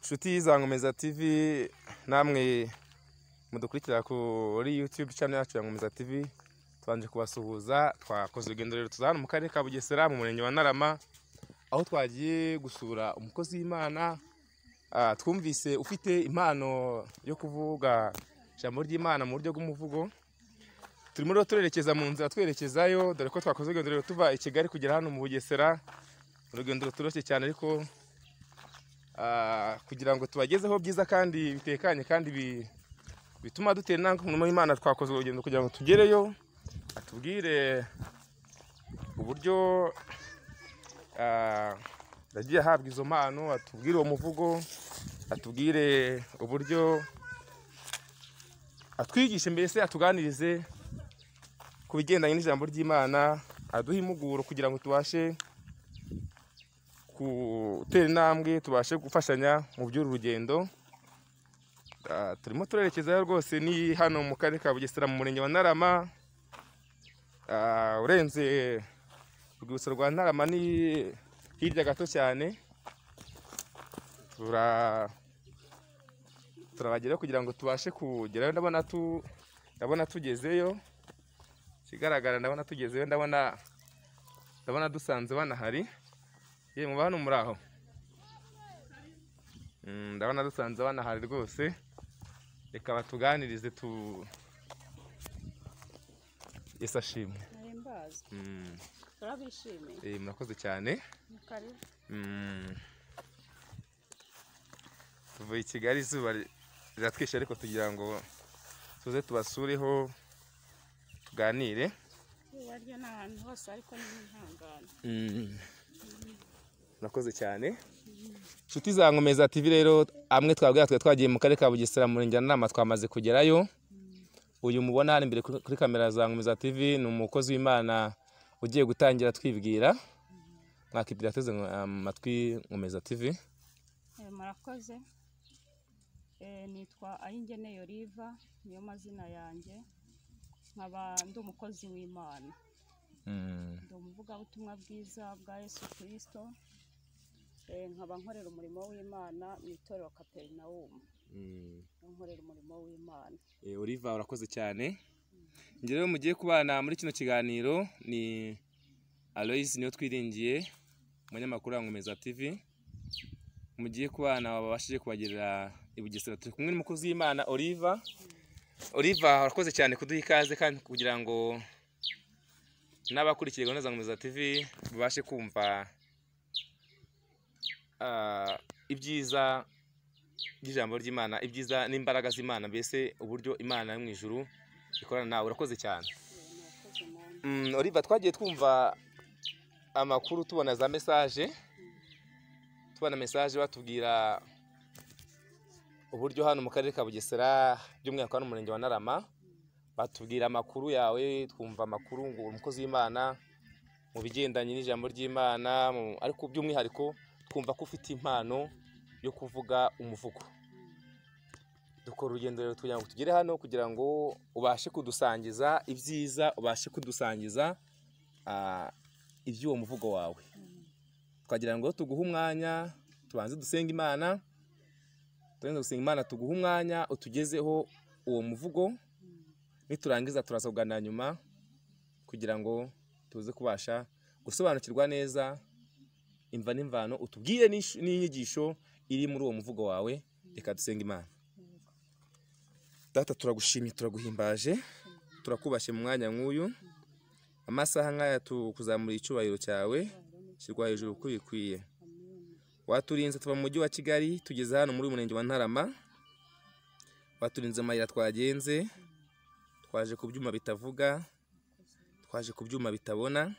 Nshuti za Nkomeza TV namwe mudukurikira kuri YouTube channel yacu ya Nkomeza TV, twanje kubasuhuza. Twakoze urugendo rero tuzana mu karere ka Bugesera mu murenge wa Ntarama, aho twagiye gusura umukozi w'Imana. Twumvise ufite impano yo kuvuga jambo ry'Imana mu buryo bw'umuvugo. Turimo rero turerekeza mu nzira twerekezayo, dore ko twakoze urugendo rero tuva i Kigali kugera hano mu Bugesera. Urugendo turoshe cyane ariko kugira ngo tubagezeho byiza kandi bitekanye kandi bituma dutera intambwe mu Imana. Twakoze urugendo kugira ngo tugereyo, atubwire uburyo yagiye ahabwa izo mpano, atubwire uwo muvugo, atubwire uburyo atwigishe, mbese atuganirize ku bigendanye n'ijambo ry'Imana, aduha impuguro kugira ngo tubashe gutera intambwe, tubashe gufashanya mu by'uru rugendo. Turimo turerekezayo rwose, ni hano mu karere ka Bugesera mu murenge wa Ntarama. Urenze urwibutso rwa Ntarama ni hirya gato cyane. Turabageraho kugira ngo tubashe kugerayo. Ndabona tugezeyo, kigaragara ndabona tugezeyo, ndabona dusanze banahari. Ye mu bantu muri aho, ndabona dusanze banahari rwose. Reka batuganirize Yesu ashimwe. Turabishimiye. Murakoze cyane. Tuvuye i Kigali, izuba riratwishe, ariko tugira ngo tuze tubasureho tuganire. Waryo n'ahantu hose ariko n'intangane. Murakoze cyane. Nshuti za Nkomeza TV rero, amwe twabwira twagiye mu karere ka Bugesera mu murenge wa Ntarama, twamaze kugerayo. Uyu mubona hano imbere kuri kamera za Nkomeza TV ni umukozi w'Imana ugiye gutangira twibwira. Mwakibwira teze amatwi Nkomeza TV. Murakoze. Nitwa Ayingene Oliva, niyo mazina yanjye. Nkaba ndi umukozi w'Imana. Ndi umuvugabutumwa bwiza bwa Yesu Kristo. Nkaba nkorera umurimo w'Imana mu itorero Kaperinawumu. Nkorera umurimo w'Imana. Oliva, urakoze cyane. Njye rero mugiye kubana muri kino kiganiro ni Aloys niyo twiringiye, umunyamakuru wa Nkomeza TV. Mugiye kubana babashije kubagerera i Bugesera, turi kumwe n'umukozi w'Imana Oliva. Oliva, urakoze cyane kuduha ikaze kandi kugira ngo n'abakurikiye gahunda za Nkomeza TV babashe kumva ibyiza by'ijambo ry'Imana, ibyiza n'imbaraga z'Imana, mbese uburyo Imana yo mu ijuru ikorana nawe. Urakoze cyane. Oliva, twagiye twumva amakuru, tubona za message, batubwira uburyo hano mu karere ka Bugesera, by'umwihariko hano mu murenge wa Ntarama, batubwira amakuru yawe. Twumva amakuru ngo umukozi w'Imana mu bigendanye n'ijambo ry'Imana, ariko by'umwihariko twumva ko ufite impano yo kuvuga umuvugo. Dukora urugendo rero kugira ngo tugere hano, kugira ngo ubashe kudusangiza ibyiza, ubashe kudusangiza iby'uwo muvugo wawe. Twagira ngo tuguhe umwanya, tubanze dusenga Imana. Tuguhe umwanya utugezeho uwo muvugo. Niturangiza turasobanura nyuma kugira ngo tuze kubasha gusobanukirwa neza imva n'imvano, utubwire n'inyigisho iri muri uwo muvugo wawe. Reka dusenga Imana. Data, turagushimiye, turaguhimbaje, turakubashye mu mwanya nk'uyu. Amasaha nk'aya tukuzamura icyubahiro cyawe, shyirwa hejuru uko bikwiye. Waturinze tuva mu mujyi wa Kigali tugeze hano muri murenge wa Ntarama. Waturinze amayira twagenze, twaje ku byuma bitavuga, twaje ku byuma bitabona.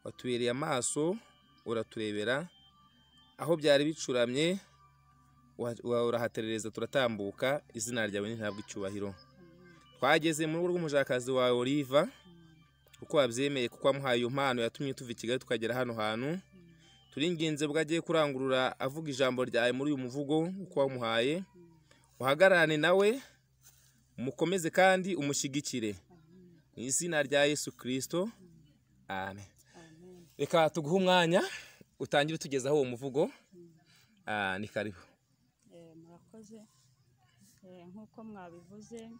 Watubereye amaso, uraturebera. Aho byari bicuramye urahaterereza, turatambuka. Izina ryawe ntihabwe icyubahiro. Twageze mu rugo rw'umujakazi wawe Oliva, kuko wabyemeye, kuko wamuhaye iyo mpano yatumye tuva i Kigali tukagera hano hantu. Turinginze bwo agiye kurangurura avuga ijambo ryawe muri uyu muvugo uko wamuhaye. Uhagararane nawe, umukomeze kandi umushyigikire. Mu izina rya Yesu Kristo, amen. Reka tuguhe umwanya utangire tugezaho uwo muvugo. Ni karibu. murakoze. Nk'uko mwabivuze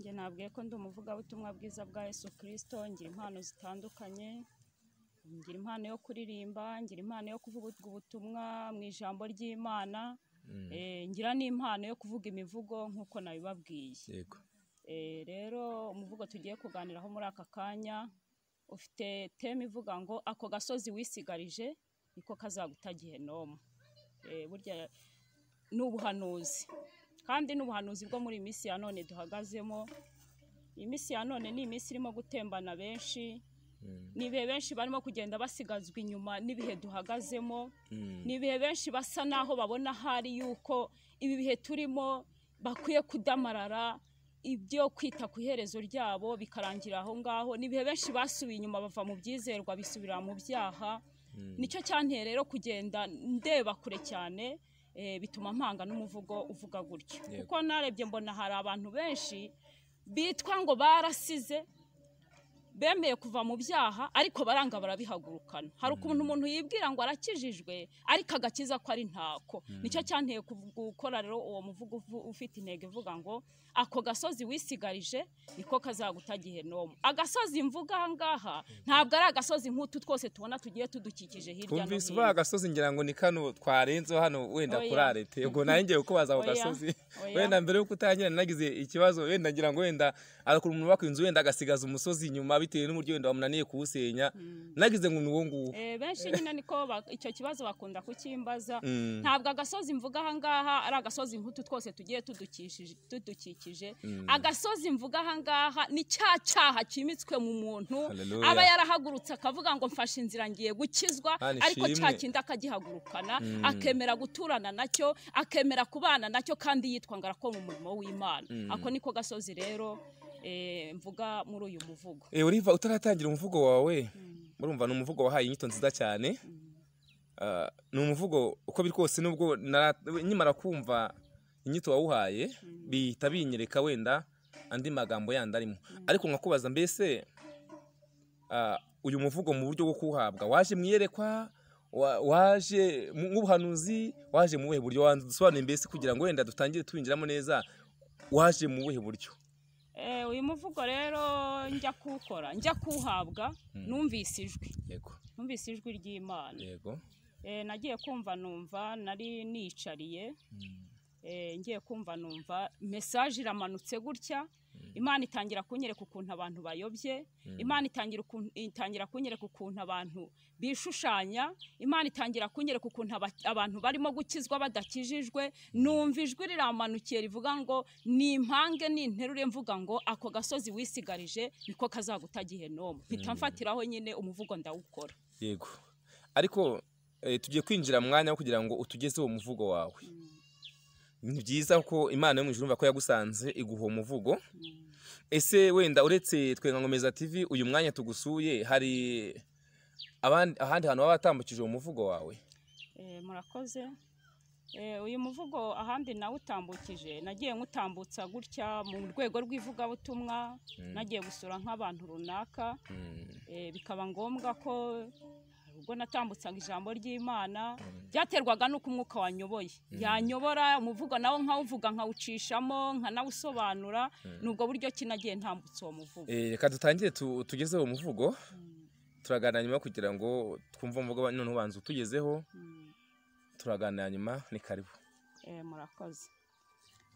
njye nabwiye ko ndi umuvugabutumwa bwiza bwa Yesu Kristo, ngira impano zitandukanye, ngira impano yo kuririmba, ngira impano yo kuvuga ubutumwa mu ijambo ry'Imana, ngira n'impano yo kuvuga imivugo nk'uko nabibabwiye. Yego. Rero umuvugo tugiye kuganiraho muri aka kanya ufite teme ivuga ngo ako gasozi wisigarije niko kazaguta Gehinomu. Burya ni ubuhanuzi, kandi n'ubuhanuzi bwo muri iminsi ya none duhagazemo. Iminsi ya none ni iminsi irimo gutembana benshi, nibihe benshi barimo kugenda basigazwa inyuma n'ibihe duhagazemo, nibihe benshi basa naho babona hari yuko ibi bihe turimo bakwiye kudamarara, ibyo kwita ku iherezo ryabo bikarangira aho ngaho. Nibihe benshi basubiye inyuma bava mu byizerwa bisubira mu byaha. Nicyo cyanteye rero kugenda ndeba kure cyane, bituma mpanga n'umuvugo uvuga gutyo. Kuko narebye mbona hari abantu benshi bitwa ngo barasize, bemeye kuva mu byaha ariko baranga barabihagurukana. Hari ukuntu umuntu yibwira ngo arakijijwe ariko agakiza ko ari ntako. Nicyo cyanteye gukora rero uwo muvugo ufite intego ivuga ngo ako gasozi wisigarije niko kazaguta Gehinomu. Agasozi mvuga aha ngaha ntabwo ari agasozi nk'utu twose tubona tugiye tudukikije hirya no hino. Kumvise uba agasozi ngira ngo ni kano twarenzeho hano wenda kuri arete. Ubwo nayo ngiye kubaza ako gasozi. Wenda mbere yuko utangira nagize ikibazo, wenda ngira ngo wenda arakora umuntu wubaka inzu wenda agasigaza umusozi inyuma bitewe n'uburyo wenda wamunaniye kuwusenya. Nagize ngo ni uwo nguwo. Benshi nyine niko icyo kibazo bakunda kukimbaza. Ntabwo agasozi mvuga aha ngaha ari agasozi nk'utu twose tugiye tudukikije. Agasozi mvuga aha ngaha ni cya cyaha kimitswe mu muntu, aba yarahagurutse akavuga ngo mfashe inzira ngiye gukizwa, ariko cya kindi akagihagurukana, akemera guturana nacyo, akemera kubana nacyo, kandi yitwa ngo arakora umurimo w'Imana. Ako niko gasozi rero mvuga muri uyu muvugo. Oliva, utaratangira umuvugo wawe, murumva ni umuvugo wahaye inyito nziza cyane. Ni umuvugo uko biri kose, nubwo nyimara kumva inyito wawuhaye bihita binyereka wenda andi magambo yandi arimo. Ariko nkakubaza, mbese uyu muvugo mu buryo bwo kuhabwa waje mwiyerekwa, waje nk'ubuhanuzi, waje mu buhe buryo? Wandusobanurire mbese kugira ngo wenda dutangire twinjiramo neza, waje mu buhe buryo? Uyu muvugo rero njya kuwukora, njya kuwuhabwa, numvise ijwi. Yego. Numvise ijwi ry'Imana. Yego. Nagiye kumva numva, nari nicariye, ngiye kumva numva message iramanutse gutya. Imana itangira kunyereka ukuntu abantu bayobye, Imana itangira kunyereka ukuntu abantu bishushanya, Imana itangira kunyereka ukuntu abantu barimo gukizwa badakijijwe. Numva ijwi riramanukiye rivuga ngo ni impange n'interure, mvuga ngo ako gasozi wisigarije niko kazaguta Gehinomu. Mpita mfatiraho nyine umuvugo ndawukora. Yego. Ariko tugiye kwinjira mu mwanya wo kugira ngo utugezeho umuvugo wawe. Ni byiza ko Imana yo mu ijuru umva ko yagusanze iguha umuvugo. Ese wenda uretse Twenga Ngomeza TV uyu mwanya tugusuye, hari ahandi hantu baba batambukije umuvugo wawe? Murakoze. Uyu muvugo ahandi nawe utambukije, nagiye nkutambutsa gutya mu rwego rw'ivugabutumwa, nagiye gusura nk'abantu runaka, bikaba ngombwa ko ubwo natambutsaga ijambo ry'Imana byaterwaga nuko umwuka wanyoboye yanyobora umuvugo nawo nkawuvuga nkawucishamo nkanawusobanura. Nubwo buryo kinagiye ntambutsa uwo muvugo. Reka dutangire tugezeho umuvugo, turaganira nyuma kugira ngo twumve umuvugo none ubanza utugezeho, turaganira nyuma. Ni karibu. Murakoze.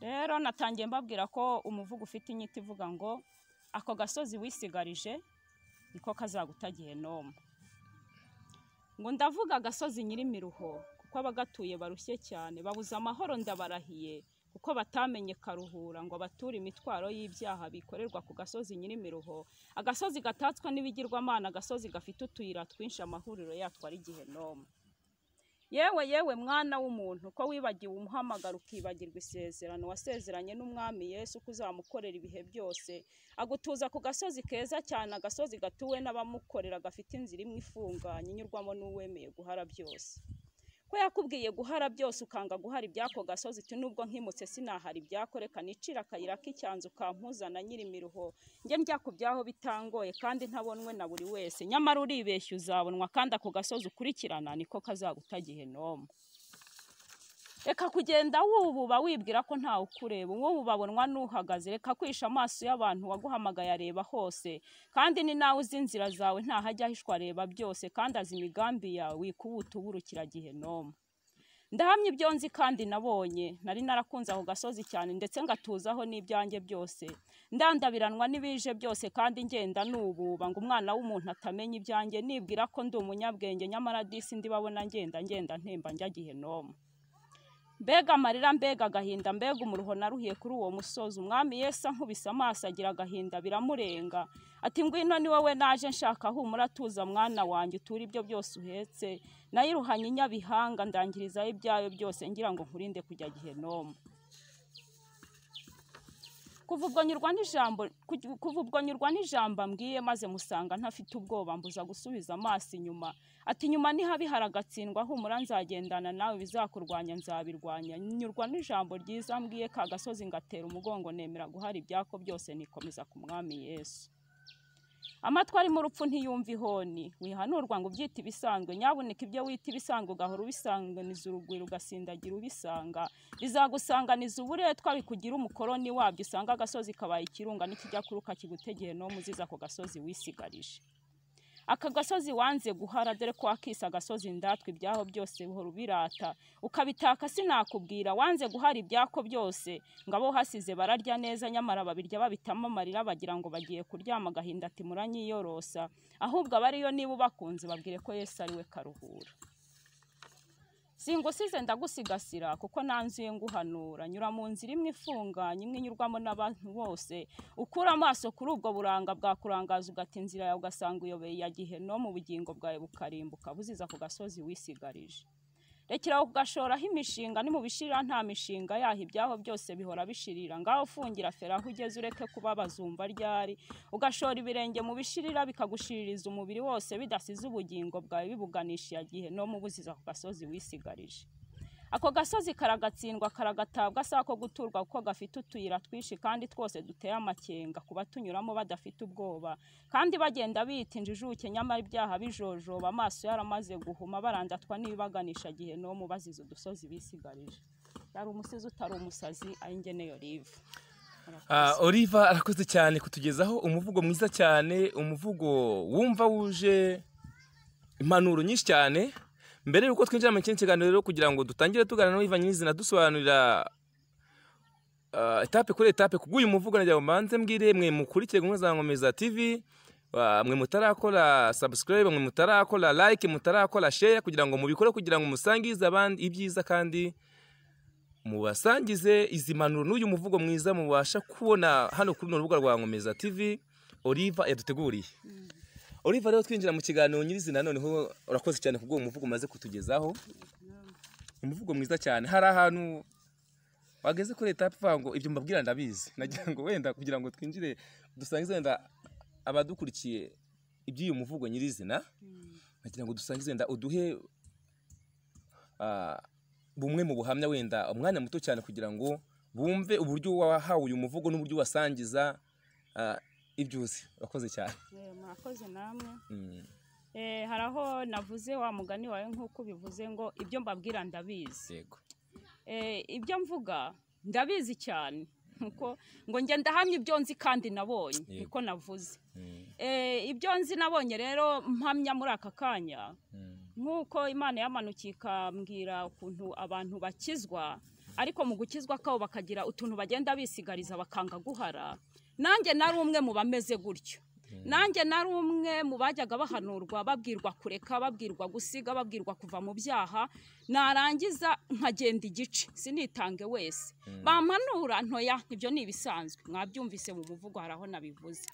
Rero natangiye mbabwira ko umuvugo ufite inyito ivuga ngo ako gasozi wisigarije niko kazaguta Gehinomu. Ngo ndavuga agasozi nyirimiruho kuko abagatuye barushye cyane, babuza amahoro ndabarahiye kuko batamenye karuhura, ngo bature imitwaro y'ibyaha bikorerwa ku gasozi nyirimiruho. Agasozi gatatswe n'ibigirwamana, agasozi gafite utuyira twinshi, amahuriro yatwo ari Gehinomu. Yewe mwana w'umuntu, ko wibagiwe umuhamagaro ukibagirwa isezerano wasezeranye n'umwami Yesu kuzamukorera ibihe byose, agutuza ku gasozi keza cyane, agasozi gatuwe n'abamukorera, gafite inzira imwe ifunganye inyurwamo n'uwemeye guhara byose. Ko yakubwiye guhara byose ukanga guhara ibyako gasozi, nubwo nkimutse sinahara ibyako, reka nicira akayira k'icyanzu kampuzana nyirimiruho, njye njya ku byaho bitangoye kandi ntabonwe na buri wese. Nyamara uribeshya uzabonwa, kandi ako gasozi ukurikirana niko kazaguta Gehinomu. reka kugenda wububa wibwira ko ntawe ukureba, wowe babonwa n'uhagaze. Reka kwisha amaso y'abantu waguhamagaye areba hose, kandi ni nawe uzi inzira zawe, ntahajya ahishwa areba byose, kandi azi imigambi yawe, wikubuta uburukira Gehinomu. Ndahamya ibyo nzi kandi nabonye, nari narakunze ako gasozi cyane ndetse ngatuzaho n'ibyanjye byose, ndandabiranwa n'ibije byose, kandi ngenda nububa ngo umwana w'umuntu atamenya ibyanjye, nibwira ko ndi umunyabwenge, nyamara disi ndibabona ngenda ntemba njya Gehinomu. Mbega amarira, mbega agahinda, mbega umuruho naruhiye kuri uwo musozi. Umwami Yesu ankubise amaso agira agahinda biramurenga, ati ngwino ni wowe naje nshaka, humura tuza mwana wanjye, uture ibyo byose uhetse. Nayiruhanye inyabihanga, ndangirizaho ibyayo byose, ngira ngo nkurinde kujya Gehinomu. Kuva ubwo nyurwa n'ijambo ambwiye, maze musanga ntafite ubwoba, mbuza gusubiza amaso inyuma. Ati nyuma nihabi haragatsindwa, humura nzagendana nawe, bizakurwanya nzabirwanya. Nyurwa n'ijambo ryiza ambwiye, ka gasozi ngatera umugongo, nemera guhara ibyako byose, nikomeza ku mwami Yesu. Amatwi ari mu rupfu ntiyumva ihoni, wihanurwa ngo ubyite ibisanzwe. Nyabuneka ibyo wita ibisanzwe ugahora ubisanganiza urugwiro, ugasindagira ubisanga. Bizagusanganiza uburetwa, bikugira umukoroni wabyo, usanga agasozi kabaye ikirunga, n'ikijya kuruka kigutegeye no muziza ako gasozi wisigarije. Aka gasozi wanze guhara, dore ko akisa agasozi ndatwe, ibyaho byose buhora ubirata, ukabitaka sinakubwira. Wanze guhara ibyako byose, ngabo hasize bararya neza, nyamara babirya babitamo amarira, bagira ngo bagiye kuryama, agahinda ati muranyiyorosa. Ahubwo abariyo niba ubakunze, babwire ko Yesu ari we karuhura. Singusize ndagusigasira, kuko nanzuye nguhanura. Nyura mu nzira imwe ifunganye, imwe inyurwamo n'abantu bose. Ukura amaso kuri ubwo buranga bwakurangaza, ugata inzira yawe, ugasanga uyobeye ya Gehinomu, ubugingo bwawe bukarimbuka, buziza ku gasozi wisigarije. Rekeraho kugashoraho imishinga, nimubishirira nta mishinga yaho, ibyaho byose bihora bishirira. Ngaho ufungira fera aho ugeze, ureke kuba bazumva ryari. Ugashora ibirenge mu bishirira, bikagushiririza umubiri wose, bidasize ubugingo bwawe bibuganisha ya Gehinomu, buziza ku gasozi wisigarije. Ako gasozi karagatsindwa karagatabwa, asaba ko guturwa, kuko gafite utuyira twishi, kandi twose duteye amakenga, kuba tunyuramo badafite ubwoba, kandi bagenda bita injijuke, nyamara ibyaha bijojoba, amaso yaramaze guhuma, barandatwa n'ibibaganisha Gehinomu, baziza udusozi bisigarije. Yari umusizi utari umusazi, ayingeneye Olive. Olive arakoze cyane kutugezaho umuvugo mwiza cyane, umuvugo wumva wuje impanuro nyinshi cyane. Mbere yuko twinjira mu kindi kiganiro rero, kugira ngo dutangire tuganira n'Olive nyirizina, dusobanurira etape kuri etape kuguyu muvugo, nagira ngo mbanze mbwire mwe mukurikire gahunda za Nkomeza TV, mwe mutarakora subscribe, mwe mutarakora like, mutarakora share, kugira ngo mubikore, kugira ngo musangize abandi ibyiza, kandi mubasangize izi mpanuro n'uyu muvugo mwiza mubasha kubona hano kuri rubuga rwa Nkomeza TV Olive yaduteguriye. Olive rero twinjira mu kiganiro nyirizina, noneho urakoze cyane kubwo umuvugo umaze kutugezaho. Umuvugo mwiza cyane. Hari ahantu wageze kuri etape uvuga ngo ibyo mbabwira ndabizi, nagira ngo wenda kugira ngo twinjire dusangize wenda abadukurikiye iby'uyu muvugo nyirizina, nagira ngo dusangize wenda uduhe bumwe mu buhamya, wenda umwanya muto cyane, kugira ngo bumve uburyo wahawe uyu muvugo n'uburyo wasangiza ibyuzi. Urakoze cyane. Murakoze namwe. Hari aho navuze wa mugani wawe nk'uko bivuze ngo ibyo mbabwira ndabizi. Yego. Ibyo mvuga ndabizi cyane, nkuko ngo nge ndahamya ibyo nzi kandi nabonye, niko navuze. Ibyo nzi nabonye rero mpamya muri aka kanya, nkuko Imana yamanukiye ikambwira ukuntu abantu bakizwa, ariko mu gukizwa kabo bakagira utuntu bagenda bisigariza, bakanga guhara. Nanjye nari umwe mu bameze gutyo. Nanjye nari umwe mu bajyaga bahanurwa, babwirwa kureka, babwirwa gusiga, babwirwa kuva mu byaha, narangiza nkagenda igice, sinitange wese. Bampanura ntoya, ibyo ni ibisanzwe, mwabyumvise mu muvugo, haraho nabivuze.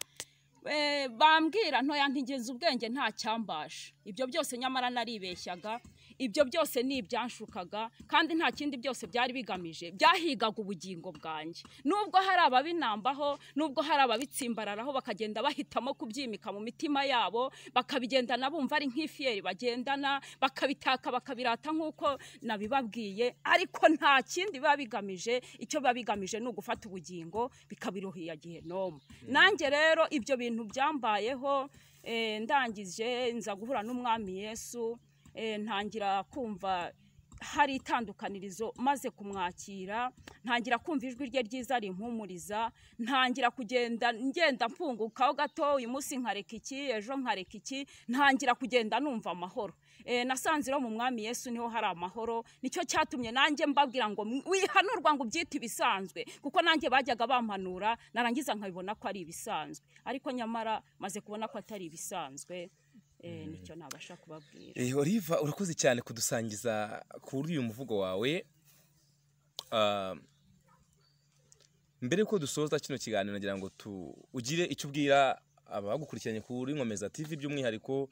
Bambwira ntoya ntigeze ubwenge nta cyambasha. Ibyo byose nyamara naribeshyaga, ibyo byose ni ibyanshukaga, kandi nta kindi byose byari bigamije, byahigaga ubugingo bwanjye. Nubwo hari ababinambaho, nubwo hari ababitsimbararaho, bakagenda bahitamo kubyimika mu mitima yabo, bakabigendana bumva ari nk'ifiyeri bagendana, bakabitaka bakabirata nk'uko nabibabwiye, ariko nta kindi biba bigamije. Icyo biba bigamije ni ugufata ubugingo bikabiruhiya Gehinomu. Nanjye rero ibyo bintu byambayeho, ndangije nza guhura n'umwami Yesu, ntangira kumva hari itandukanirizo maze kumwakira ntangira kumva ijwi rye ryiza rimpumuriza ntangira kugenda ngenda mpungukaho gato uyu munsi nkareka iki ejo nkareka iki ntangira kugenda numva amahoro nasanze rero mu mwami Yesu niho hari amahoro nicyo cyatumye nanjye mbabwira ngo wihanurwa ngo ubyite ibisanzwe kuko nanjye bajyaga bampanura narangiza nkabibona ko ari ibisanzwe ariko nyamara maze kubona ko atari ibisanzwe nicyo nabasha kubabwira. Olive urakoze cyane kudusangiza kuri uyu muvugo wawe. Mbere ko dusoza kino kiganiro nagira ngo ugire icyo ubwira abagukurikiranye kuri Nkomeza TV by'umwihariko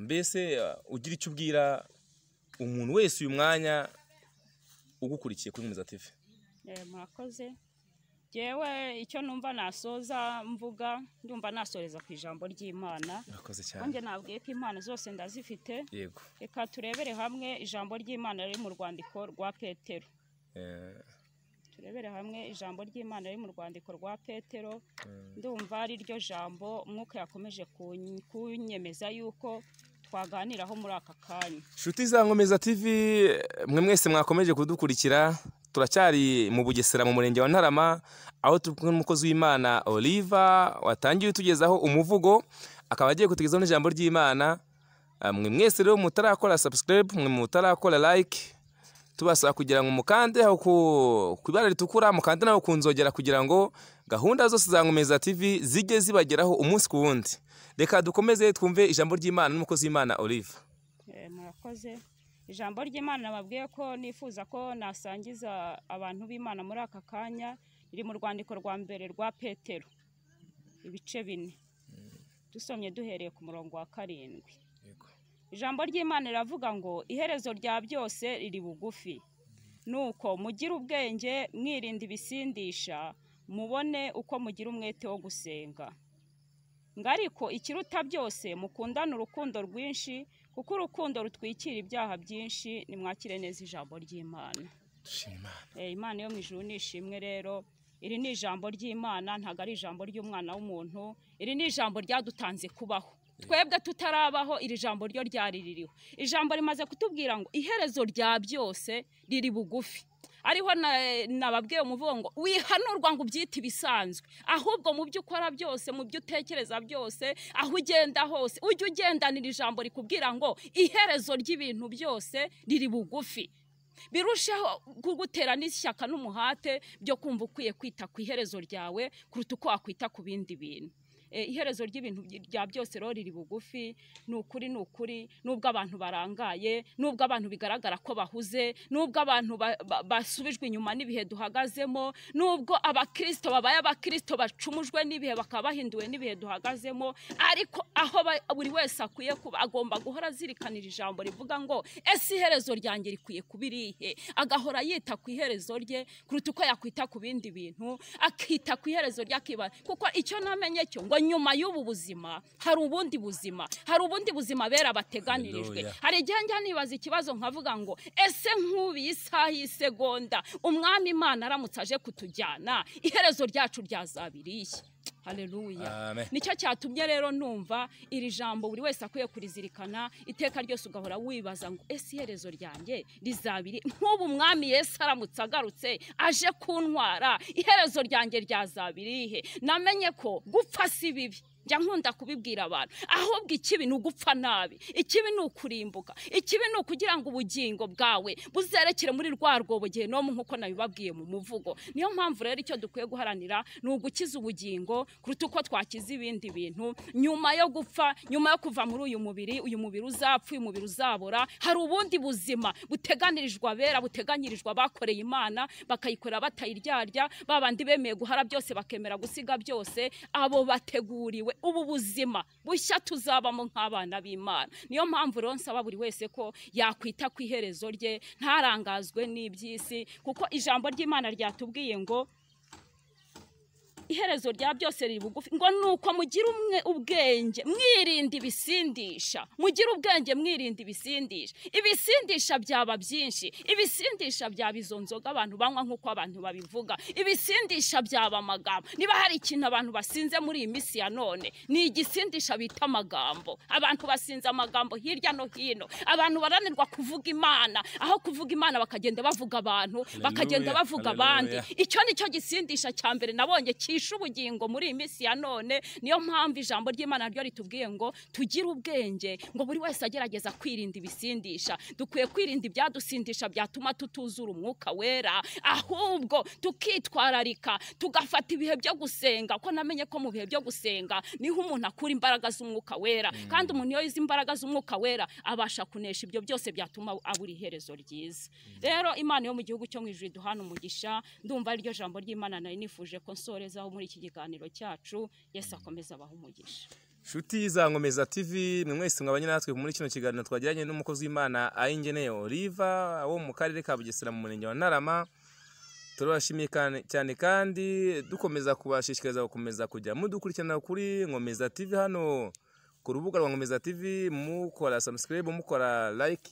mbese ugira icyo ubwira umuntu wese uyu mwanya ugukurikiye kuri Nkomeza TV. Murakoze. Jewe icyo numva nasoza mvuga ndumva nasoreza ku ijambo ry'Imana. Murakoze cyane. Kandi nabwiye ko impano zose ndazifite. Yego. Reka turebere hamwe ijambo ry'Imana riri mu rwandiko rwa Petero. Turebere hamwe ijambo ry'Imana riri mu rwandiko rwa Petero. Ndumva ari ryo jambo umwuka yakomeje kunyemeza yuko twaganiraho muri aka kanya. Shuti za Nkomeza TV mwe mwese mwakomeje kudukurikira turacyari mu Bugesera mu murenge wa Ntarama aho turi n'umukozi w'Imana Olive watangiye tugezaho umuvugo akaba agiye kutugezaho n'ijambo ry'Imana. Mwe mwese rero mutarakora subscribe mwe mutarakora like tubasaba kugira ngo mukande aho ku ibara ritukura mukande naho kunzogera kugira ngo gahunda zose za Nkomeza TV zijye zibageraho umunsi ku wundi. Reka dukomeze twumve ijambo ry'Imana n'umukozi w'Imana Olive. Murakoze. Ijambo ry'Imana nababwiye ko nifuza ko nasangiza abantu b'Imana muri aka kanya riri mu rwandiko rwa mbere rwa Petero ibice 4 dusomye duhereye ku murongo wa 7. Ijambo ry'Imana riravuga ngo iherezo rya byose riri bugufi nuko mugira ubwenge mwirinda ibisindisha mubone uko mugira umwete wo gusenga ngariko ikiruta byose mukundana urukundo rwinshi kuko urukundo rutwikira ibyaha byinshi nimwakire neza ijambo ry'Imana. Imana yo mu ijuru nishimwe rero iri ni ijambo ry'Imana ntago ari ijambo ry'umwana w'umuntu iri ni ijambo ryadutanze kubaho twebwe tutarabaho iri jambo ryo ryari ririho. Ijambo rimaze kutubwira ngo iherezo rya byose riri bugufi ariho nababwiye umuvugo ngo wihanurwa ngo ubyite ibisanzwe ahubwo mu byo ukora byose mu byo utekereza byose aho ugenda hose ujye ugendanira ijambo rikubwira ngo iherezo ry'ibintu byose riri bugufi birushaho kugutera n'ishyaka n'umuhate byo kumva ukwiye kwita ku iherezo ryawe kuruta uko wakwita ku bindi bintu. Iherezo ry'ibintu bya byose rero riri bugufi nukuri nubwo abantu barangaye nubwo abantu bigaragara ko bahuze nubwo abantu basubijwe inyuma n'ibihe duhagazemo nubwo abakristo babaye abakristo bacumujwe n'ibihe bakaba bahinduwe n'ibihe duhagazemo ariko aho buri wese akwiye kuba agomba guhora zirikanira ijambo rivuga ngo ese iherezo ryanjye rikwiye kubirihe agahora yita ku iherezo rye kuruta uko yakwita ku bindi bintu akita ku iherezo ry'akiba kuko icyo namenye cyo ngo nyuma y'ubu buzima hari ubundi buzima bera bateganirijwe. Hari igihe njya nibaza ikibazo nkavuga ngo ese nk'ubi isaha y'isegonda umwami Imana aramutse aje kutujyana iherezo ryacu ryazabiriye. Haleluya. Nicyo cyatumye rero numva iri jambo buri wese akwiye kurizirikana iteka ryose ugahora wibaza ngo ese iherezo ryanjye rizabiri nk'ubu umwami Yesu aramutse agarutse aje kuntwara iherezo ryanjye ryazabirihe. Namenye ko gupfa si bibi njya nkunda kubibwira abantu ahubwo ikibi ni ugupfa nabi ikibi ni ukurimbuka ikibi ni ukugira ngo ubugingo bwawe buzerekere muri rwa rwobo gihe no nkuko nabibabwiye mu muvugo. Niyo mpamvu rero icyo dukwiye guharanira ni ugukiza ubugingo kuruta uko twakiza ibindi bintu. Nyuma yo gupfa nyuma yo kuva muri uyu mubiri uzapfa uyu mubiri uzabora hari ubundi buzima buteganirijwe abera buteganyirijwe abakoreye Imana bakayikorera batayiryarya babandi bemeye guhara byose bakemera gusiga byose abo bateguriwe ubu buzima bushya tuzabamo nk'abana b'Imana. Niyo mpamvu rero nsaba buri wese ko yakwita ku iherezo rye ntarangazwe n'iby'isi kuko ijambo ry'Imana ryatubwiye ngo iherezo rya byose riri bugufi ngo nuko mugira ubwenge mwirinda ibisindisha mugira ubwenge mwirinda ibisindisha byaba byinshi ibisindisha byaba izo nzoga abantu banywa nk'uko abantu babivuga ibisindisha byaba amagambo niba hari ikintu abantu basinze muri iyi minsi ya none ni igisindisha bita amagambo abantu basinze amagambo hirya no hino abantu baranirwa kuvuga Imana aho kuvuga Imana bakagenda bavuga abantu bakagenda bavuga abandi icyo nicyo gisindisha cya mbere nabonye kisha ubugingo muri iyi minsi ya none niyo mpamvu ijambo ry'Imana ryo ritubwiye ngo tugire ubwenge ngo buri wese agerageza kwirinda ibisindisha dukwiye kwirinda ibyadusindisha byatuma tutuzura umwuka wera ahubwo tukitwararika tugafata ibihe byo gusenga ko namenye ko mu bihe byo gusenga niho umuntu akura imbaraga z'umwuka wera kandi umuntu iyo yize imbaraga z'umwuka wera abasha kunesha ibyo byose byatuma abura iherezo ryiza rero Imana yo mu gihugu cyo mu ijuru duhana umugisha ndumva iryo jambo ry'Imana nari nifuje ko nsorezaho muri iki kiganiro cyacu Yesu akomeza abaho umugisha. Shuti za Ngomeza TV mwe mwese mwabanye natwe muri kino kiganiro twagiranye n'umukozi w'Imana Ayingeneye Oliva wo mu karere ka Bugesera mu murenge wa Ntarama. Turabashimiye cyane kandi dukomeza kubashishikariza gukomeza kujya mudukurikirana kuri Ngomeza TV hano ku rubuga rwa Ngomeza TV mukora subscribe mukora like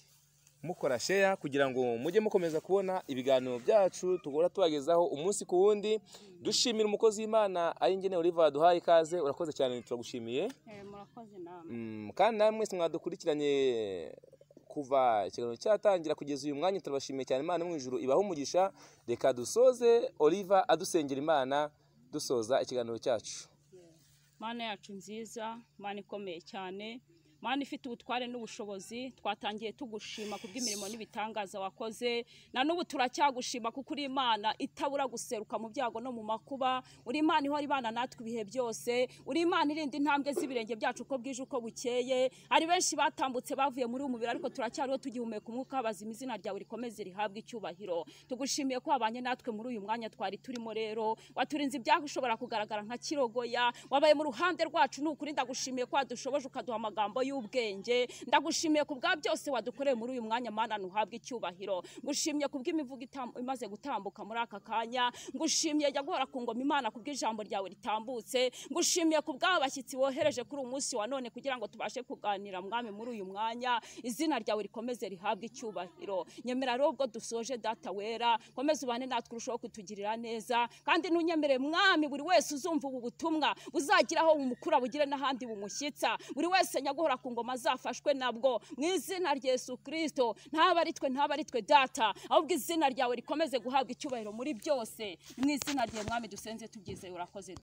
mukora share kugira ngo mujye mukomeza kubona ibiganiro byacu tugora tubagezaho umunsi ku wundi. Dushimira umukozi w'Imana Ayingeneye Oliva duhaye ikaze urakoze cyane turagushimiye. Murakoze namwe. Kandi namwe mwese mwadukurikiranye kuva ikiganiro cyatangira kugeza uyu mwanya turabashimiye cyane. Imana mu ijuru ibaho umugisha. Reka dusoze Oliva adusengera Imana dusoza ikiganiro cyacu. Mana yacu nziza, Mana ikomeye cyane, Mana ifite ubutware n'ubushobozi, twatangiye tugushima kubw'imirimo n'ibitangaza wakoze, na n'ubu turacyagushima kuko uri Imana itabura guseruka mu byago no mu makuba, uri Imana ihora ibana natwe ibihe byose, uri Imana irinda intambwe z'ibirenge byacu uko bwije uko bukeye. Ari benshi batambutse bavuye muri umubiri ariko turacyariho tugihumeka umwuka bazima, izina ryawe rikomeze rihabwe icyubahiro. Tugushimiye ko wabanye natwe muri uyu mwanya twari turimo, rero waturinze ibyagushobora kugaragara nka kirogoya, wabaye mu ruhande rwacu n'ukuri. Ndagushimiye ko wadushoboje ukaduha amagambo y'ubwenge, ndagushimiye ku bwa byose wadukoreye muri uyu mwanya. Mana ntuhabwe icyubahiro. Ngushimiye ku bw'imivugo imaze gutambuka muri aka kanya, ngushimiye jya guhora ku ngoma Imana ku bw'ijambo ryawe ritambutse, ngushimiye ku bw'abashyitsi wohereje kuri uyu munsi wa none kugira ngo tubashe kuganira mwami muri uyu mwanya. Izina ryawe rikomeze rihabwe icyubahiro. Nyemera rero ubwo dusoje Data wera, komeza ubane natwe urushaho kutugirira neza, kandi nunyemere mwami buri wese uzumva ubu butumwa buzagiraho umukura bugire n'ahandi bumushyitsa. Buri wese nyaguhora ku ngoma azafashwe nabwo mu izina rya Yesu Kristo. Ntaba ari twe Data, ahubwo izina ryawe rikomeze guhabwa icyubahiro muri byose. Mu izina rya mwami dusenze tubyizeye urakoze.